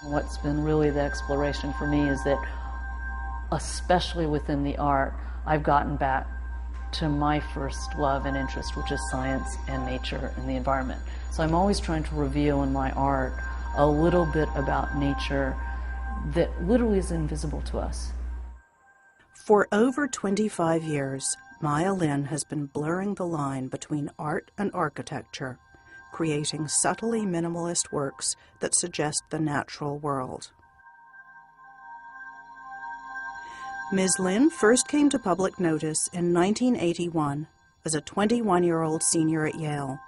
What's been really the exploration for me is that, especially within the art, I've gotten back to my first love and interest, which is science and nature and the environment. So I'm always trying to reveal in my art a little bit about nature that literally is invisible to us. For over 25 years, Maya Lin has been blurring the line between art and architecture, creating subtly minimalist works that suggest the natural world. Ms. Lin first came to public notice in 1981 as a 21-year-old senior at Yale,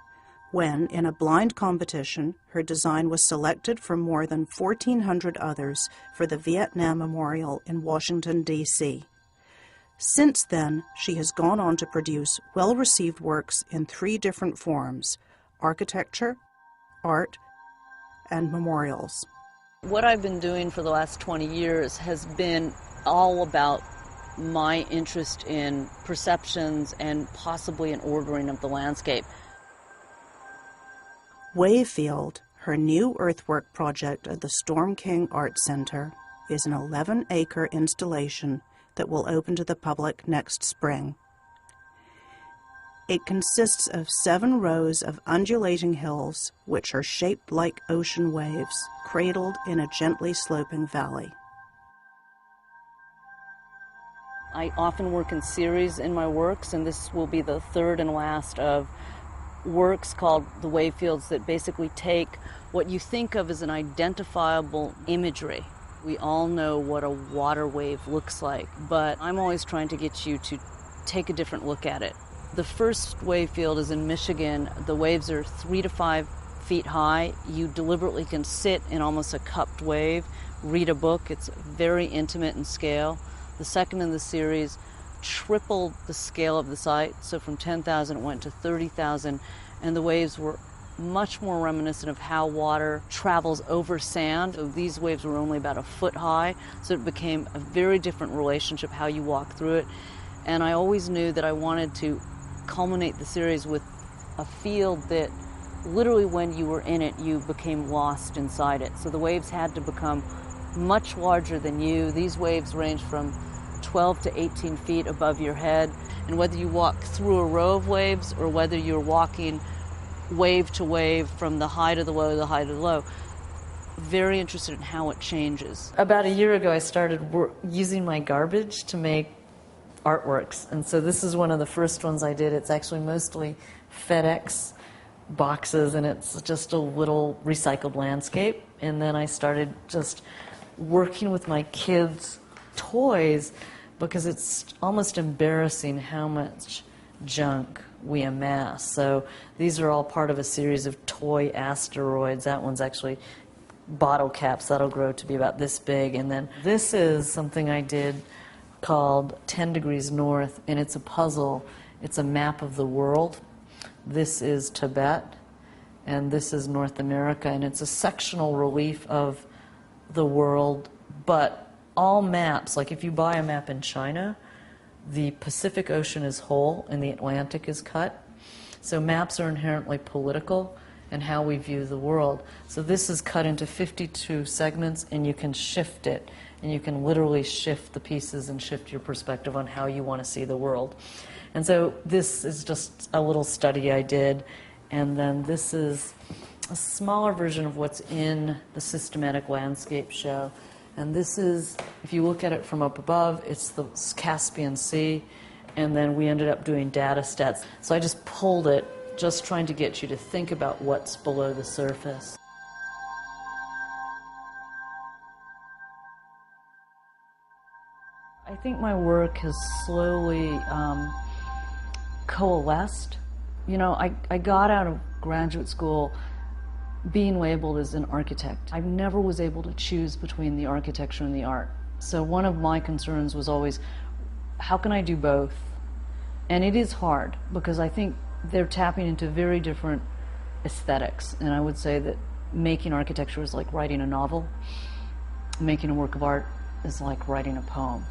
when, in a blind competition, her design was selected from more than 1,400 others for the Vietnam Memorial in Washington, D.C. Since then, she has gone on to produce well-received works in 3 different forms: architecture, art, and memorials. What I've been doing for the last 20 years has been all about my interest in perceptions and possibly an ordering of the landscape. Wavefield, her new earthwork project at the Storm King Art Center, is an 11-acre installation that will open to the public next spring. It consists of 7 rows of undulating hills, which are shaped like ocean waves, cradled in a gently sloping valley. I often work in series in my works, and this will be the 3rd and last of works called the Wavefields that basically take what you think of as an identifiable imagery. We all know what a water wave looks like, but I'm always trying to get you to take a different look at it. The first Wavefield is in Michigan. The waves are 3 to 5 feet high. You deliberately can sit in almost a cupped wave, read a book. It's very intimate in scale. The second in the series tripled the scale of the site, so from 10,000 it went to 30,000, and the waves were much more reminiscent of how water travels over sand. So these waves were only about a foot high, so it became a very different relationship how you walk through it. And I always knew that I wanted to culminate the series with a field that literally when you were in it, you became lost inside it. So the waves had to become much larger than you. These waves range from 12 to 18 feet above your head, and whether you walk through a row of waves or whether you're walking wave to wave from the high to the low to the high to the low, very interested in how it changes. About a year ago I started using my garbage to make artworks, and so this is one of the first ones I did. It's actually mostly FedEx boxes, and it's just a little recycled landscape. And then I started just working with my kids' toys, because it's almost embarrassing how much junk we amass. So these are all part of a series of toy asteroids. That one's actually bottle caps. That'll grow to be about this big. And then this is something I did called 10 Degrees North, and it's a puzzle. It's a map of the world. This is Tibet, and this is North America, and it's a sectional relief of the world, but all maps, like if you buy a map in China, the Pacific Ocean is whole and the Atlantic is cut. So maps are inherently political and how we view the world. So this is cut into 52 segments, and you can shift it, and you can literally shift the pieces and shift your perspective on how you want to see the world. And so this is just a little study I did, and then this is a smaller version of what's in the systematic landscape show. And this is, if you look at it from up above, it's the Caspian Sea, and then we ended up doing data stats. So I just pulled it, just trying to get you to think about what's below the surface. I think my work has slowly coalesced. You know, I got out of graduate school being labeled as an architect. I never was able to choose between the architecture and the art. So one of my concerns was always, how can I do both? And it is hard, because I think they're tapping into very different aesthetics. And I would say that making architecture is like writing a novel. Making a work of art is like writing a poem.